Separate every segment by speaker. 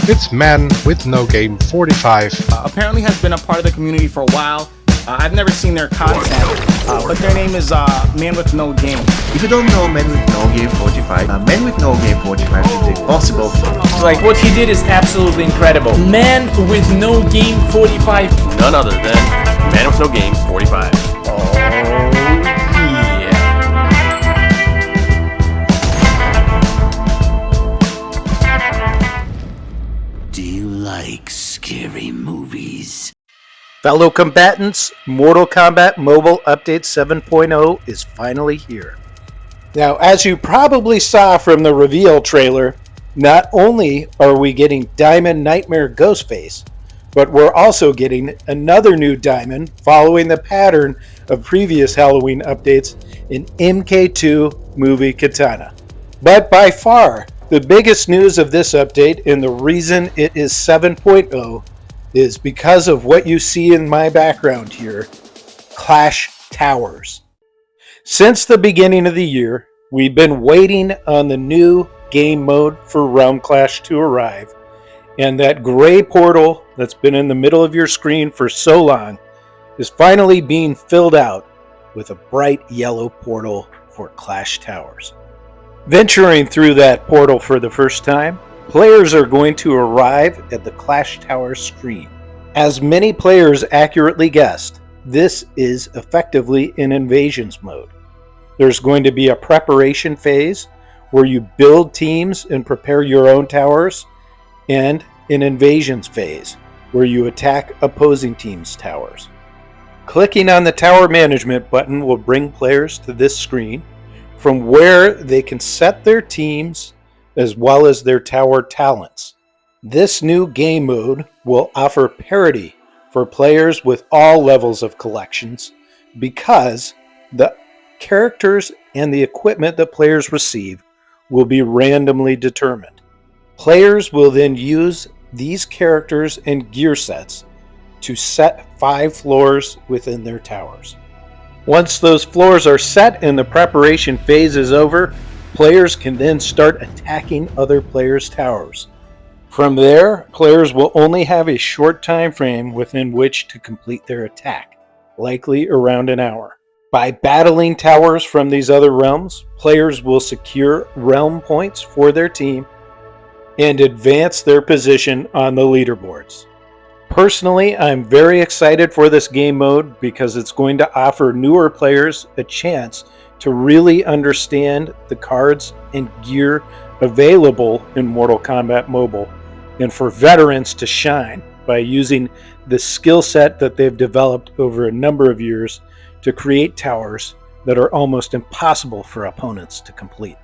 Speaker 1: It's Man with No Game 45.
Speaker 2: Apparently has been a part of the community for a while. I've never seen their content, but their name is Man with No Game.
Speaker 3: If you don't know Man with No Game 45, Man with No Game 45 is impossible.
Speaker 4: Like, what he did is absolutely incredible. Man with No Game 45.
Speaker 5: None other than Man with No Game 45.
Speaker 4: Oh, yeah.
Speaker 6: Do you like scary movies?
Speaker 7: Fellow combatants, Mortal Kombat Mobile Update 7.0 is finally here. Now, as you probably saw from the reveal trailer, not only are we getting Diamond Nightmare Ghostface, but we're also getting another new Diamond following the pattern of previous Halloween updates in MK2 Movie Katana. But by far, the biggest news of this update, and the reason it is 7.0, is because of what you see in my background here, Klash Towers. Since the beginning of the year, we've been waiting on the new game mode for Realm Clash to arrive, and that gray portal that's been in the middle of your screen for so long is finally being filled out with a bright yellow portal for Klash Towers. Venturing through that portal for the first time, players are going to arrive at the Klash Towers screen. As many players accurately guessed, this is effectively an invasions mode. There's going to be a preparation phase where you build teams and prepare your own towers, and an invasions phase where you attack opposing teams' towers. Clicking on the Tower Management button will bring players to this screen from where they can set their teams as well as their tower talents. This new game mode will offer parity for players with all levels of collections because the characters and the equipment that players receive will be randomly determined. Players will then use these characters and gear sets to set 5 floors within their towers. Once those floors are set and the preparation phase is over, players can then start attacking other players' towers. From there, players will only have a short time frame within which to complete their attack, likely around an hour. By battling towers from these other realms, players will secure realm points for their team and advance their position on the leaderboards. Personally, I'm very excited for this game mode because it's going to offer newer players a chance to really understand the cards and gear available in Mortal Kombat Mobile, and for veterans to shine by using the skill set that they've developed over a number of years to create towers that are almost impossible for opponents to complete.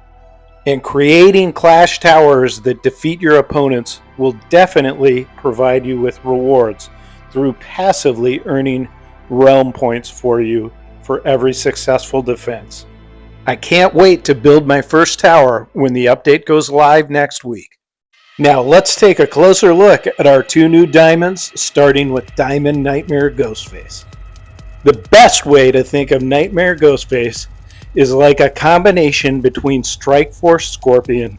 Speaker 7: And creating Klash Towers that defeat your opponents will definitely provide you with rewards through passively earning realm points for you for every successful defense. I can't wait to build my first tower when the update goes live next week. Now let's take a closer look at our 2 new diamonds, starting with Diamond Nightmare Ghostface. The best way to think of Nightmare Ghostface is like a combination between Strikeforce Scorpion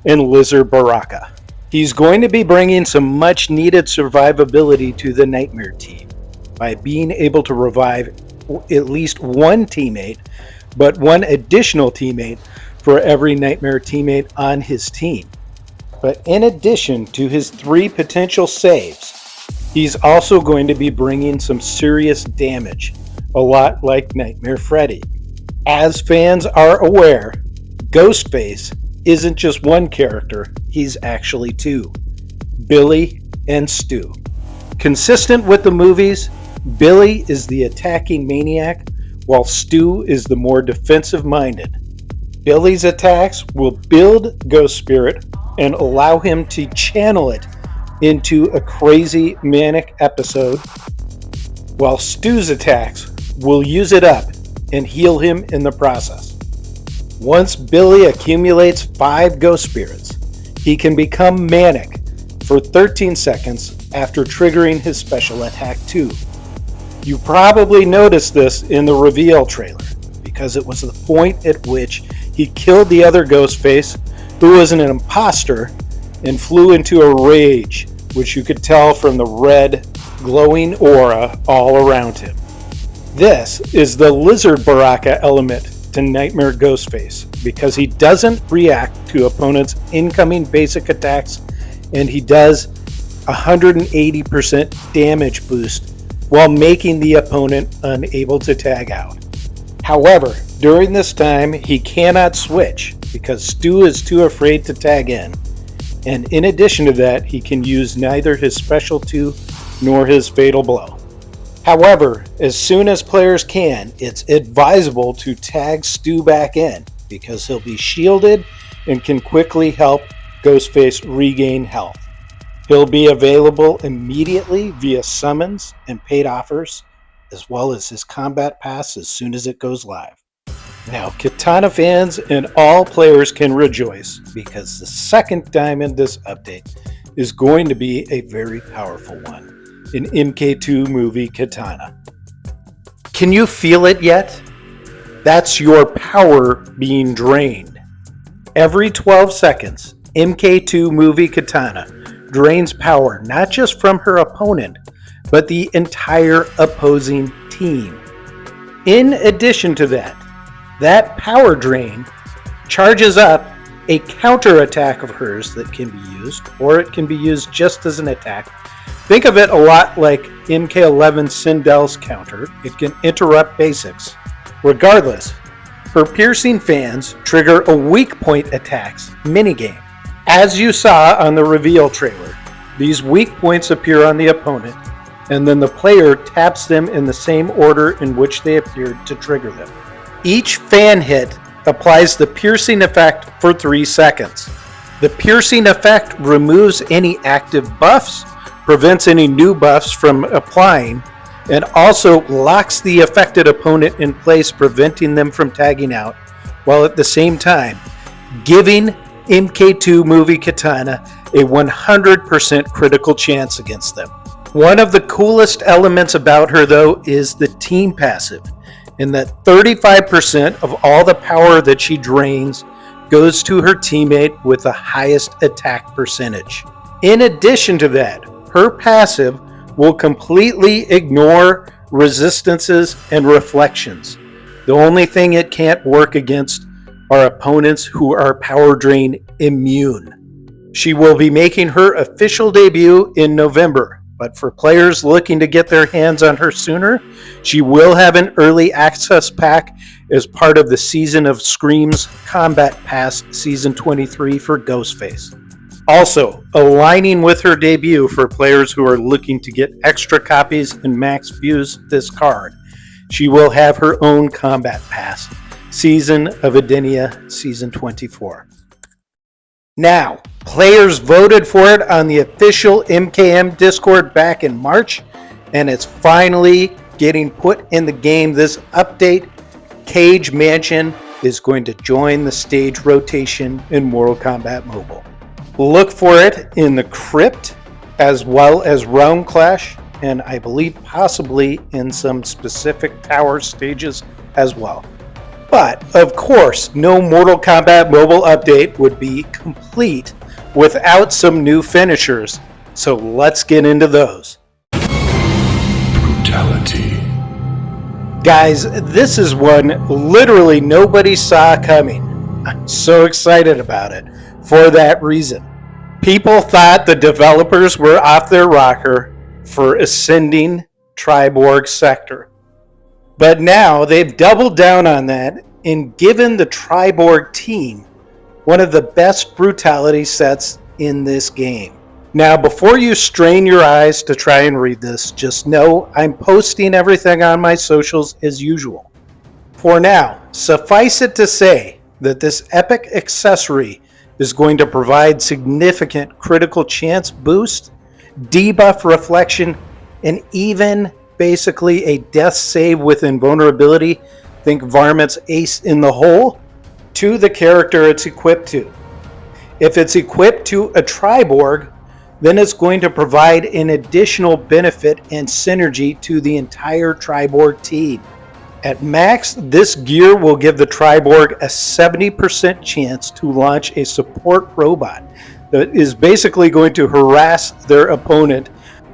Speaker 7: and Lizard Baraka. He's going to be bringing some much needed survivability to the Nightmare team by being able to revive at least one teammate, but one additional teammate for every Nightmare teammate on his team. But in addition to his 3 potential saves, he's also going to be bringing some serious damage, a lot like Nightmare Freddy. As fans are aware, Ghostface isn't just one character, he's actually 2, Billy and Stu. Consistent with the movies, Billy is the attacking maniac, while Stu is the more defensive-minded. Billy's attacks will build Ghost Spirit and allow him to channel it into a crazy manic episode, while Stu's attacks will use it up and heal him in the process. Once Billy accumulates 5 Ghost Spirits, he can become manic for 13 seconds after triggering his special attack 2. You probably noticed this in the reveal trailer, because it was the point at which he killed the other Ghostface, who was an imposter, and flew into a rage, which you could tell from the red, glowing aura all around him. This is the Lizard Baraka element to Nightmare Ghostface, because he doesn't react to opponents' incoming basic attacks, and he does 180% damage boost while making the opponent unable to tag out. However, during this time, he cannot switch because Stu is too afraid to tag in. And in addition to that, he can use neither his Special 2 nor his Fatal Blow. However, as soon as players can, it's advisable to tag Stu back in because he'll be shielded and can quickly help Ghostface regain health. He'll be available immediately via summons and paid offers, as well as his Kombat Pass as soon as it goes live. Now, Katana fans and all players can rejoice because the second diamond this update is going to be a very powerful one in MK2 Movie Katana. Can you feel it yet? That's your power being drained. Every 12 seconds, MK2 Movie Katana drains power not just from her opponent, but the entire opposing team. In addition to that, that power drain charges up a counter attack of hers that can be used, or it can be used just as an attack. Think of it a lot like MK11 Sindel's counter. It can interrupt basics. Regardless, her piercing fans trigger a weak point attacks minigame. As you saw on the reveal trailer, these weak points appear on the opponent, and then the player taps them in the same order in which they appeared to trigger them. Each fan hit applies the piercing effect for 3 seconds. The piercing effect removes any active buffs, prevents any new buffs from applying, and also locks the affected opponent in place, preventing them from tagging out, while at the same time giving MK2 Movie Katana a 100% critical chance against them. One of the coolest elements about her, though, is the team passive, in that 35% of all the power that she drains goes to her teammate with the highest attack percentage. In addition to that, her passive will completely ignore resistances and reflections. The only thing it can't work against are opponents who are power drain immune. She will be making her official debut in November, but for players looking to get their hands on her sooner, she will have an early access pack as part of the Season of Scream's Kombat Pass Season 23 for Ghostface. Also, aligning with her debut for players who are looking to get extra copies and max views this card, she will have her own Kombat Pass, Season of Edenia Season 24. Now, players voted for it on the official MKM Discord back in March, and it's finally getting put in the game this update. Cage Mansion is going to join the stage rotation in Mortal Kombat Mobile. Look for it in the Crypt, as well as Realm Clash, and I believe possibly in some specific tower stages as well. But, of course, no Mortal Kombat Mobile update would be complete without some new finishers, so let's get into those.
Speaker 6: Brutality.
Speaker 7: Guys, this is one literally nobody saw coming. I'm so excited about it for that reason. People thought the developers were off their rocker for Ascending Triborg Sector. But now they've doubled down on that and given the Triborg team one of the best brutality sets in this game. Now, before you strain your eyes to try and read this, just know I'm posting everything on my socials as usual. For now, suffice it to say that this epic accessory is going to provide significant critical chance boost, debuff reflection, and even basically a death save with invulnerability, think Varmint's Ace in the Hole, to the character it's equipped to. If it's equipped to a Triborg, then it's going to provide an additional benefit and synergy to the entire Triborg team. At max, this gear will give the Triborg a 70% chance to launch a support robot that is basically going to harass their opponent,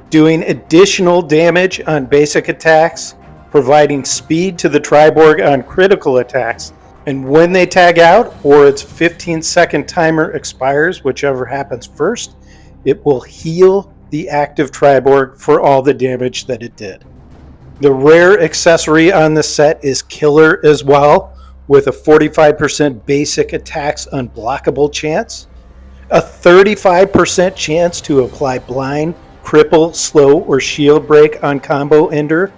Speaker 7: doing additional damage on basic attacks, providing speed to the Triborg on critical attacks, and when they tag out or its 15-second timer expires, whichever happens first, it will heal the active Triborg for all the damage that it did. The rare accessory on the set is Killer as well, with a 45% basic attacks unblockable chance, a 35% chance to apply blind, cripple, slow, or shield break on combo ender,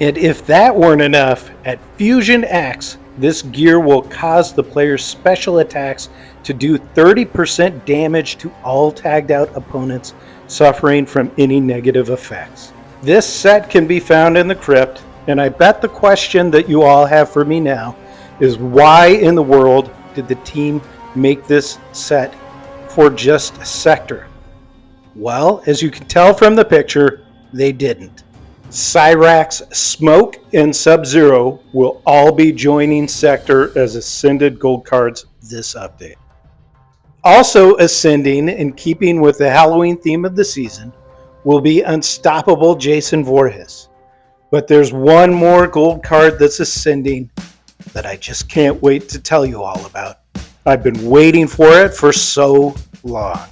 Speaker 7: and if that weren't enough, at Fusion X, this gear will cause the player's special attacks to do 30% damage to all tagged out opponents suffering from any negative effects. This set can be found in the crypt, and I bet the question that you all have for me now is why in the world did the team make this set for just a sector? Well, as you can tell from the picture, they didn't. Cyrax, Smoke, and Sub-Zero will all be joining Sector as Ascended Gold Cards this update. Also ascending, in keeping with the Halloween theme of the season, will be Unstoppable Jason Voorhees. But there's one more gold card that's ascending that I just can't wait to tell you all about. I've been waiting for it for so long.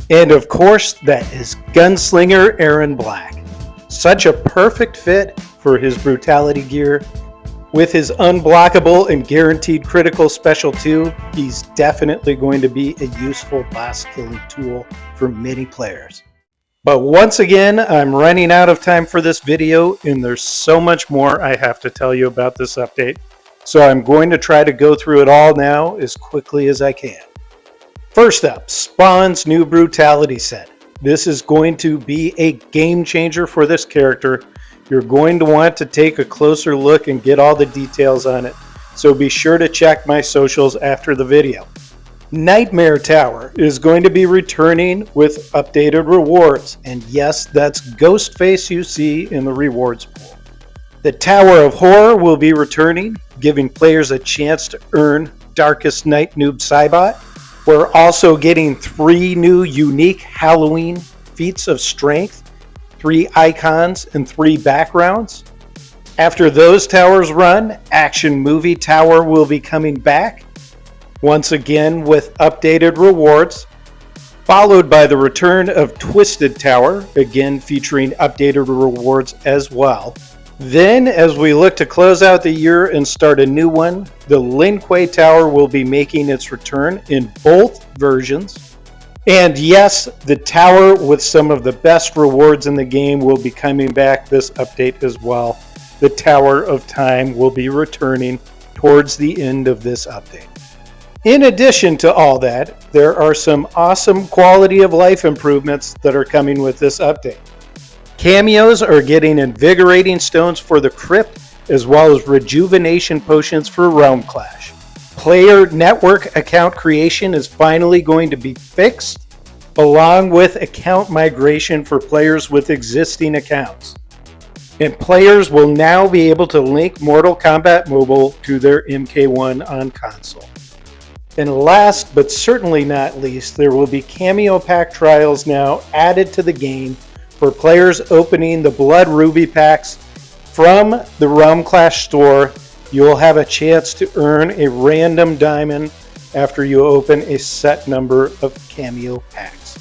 Speaker 7: And of course, that is Gunslinger Aaron Black. Such a perfect fit for his Brutality gear. With his unblockable and guaranteed critical special 2, he's definitely going to be a useful boss killing tool for many players. But once again, I'm running out of time for this video, and there's so much more I have to tell you about this update. So I'm going to try to go through it all now as quickly as I can. First up, Spawn's new Brutality set. This is going to be a game changer for this character. You're going to want to take a closer look and get all the details on it, so be sure to check my socials after the video. Nightmare Tower is going to be returning with updated rewards, and yes, that's Ghostface you see in the rewards pool. The Tower of Horror will be returning, giving players a chance to earn Darkest Night Noob Cybot. We're also getting 3 new unique Halloween feats of strength, 3 icons, and 3 backgrounds. After those towers run, Action Movie Tower will be coming back, once again with updated rewards, followed by the return of Twisted Tower, again featuring updated rewards as well. Then, as we look to close out the year and start a new one, the Lin Kuei Tower will be making its return in both versions. And yes, the tower with some of the best rewards in the game will be coming back this update as well. The Tower of Time will be returning towards the end of this update. In addition to all that, there are some awesome quality of life improvements that are coming with this update. Cameos are getting invigorating stones for the crypt, as well as rejuvenation potions for Realm Clash. Player network account creation is finally going to be fixed, along with account migration for players with existing accounts. And players will now be able to link Mortal Kombat Mobile to their MK1 on console. And last but certainly not least, there will be cameo pack trials now added to the game for players opening the Blood Ruby packs from the Realm Clash store. You'll have a chance to earn a random diamond after you open a set number of cameo packs.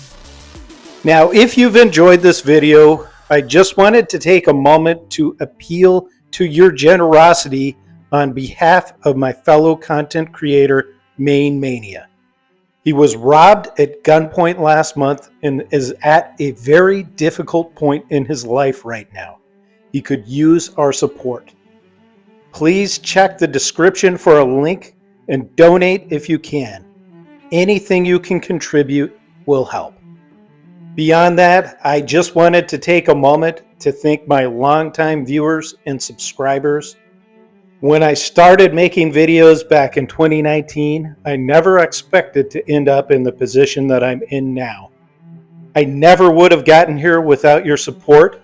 Speaker 7: Now, if you've enjoyed this video, I just wanted to take a moment to appeal to your generosity on behalf of my fellow content creator, Maine Mania. He was robbed at gunpoint last month and is at a very difficult point in his life right now. He could use our support. Please check the description for a link and donate if you can. Anything you can contribute will help. Beyond that, I just wanted to take a moment to thank my longtime viewers and subscribers. When I started making videos back in 2019, I never expected to end up in the position that I'm in now. I never would have gotten here without your support,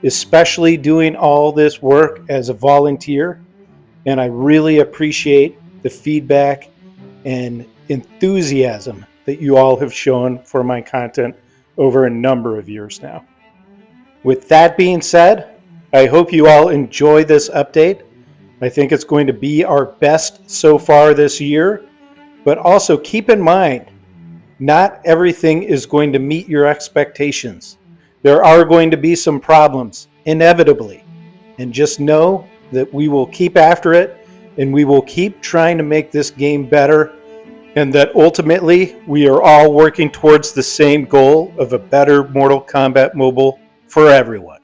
Speaker 7: especially doing all this work as a volunteer, and I really appreciate the feedback and enthusiasm that you all have shown for my content over a number of years now. With that being said, I hope you all enjoy this update. I think it's going to be our best so far this year, but also keep in mind, not everything is going to meet your expectations. There are going to be some problems, inevitably, and just know that we will keep after it and we will keep trying to make this game better, and that ultimately we are all working towards the same goal of a better Mortal Kombat Mobile for everyone.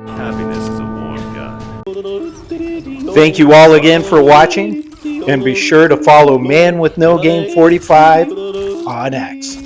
Speaker 5: Happiness is a warm gun.
Speaker 7: Thank you all again for watching, and be sure to follow Man with No Game 45 on X.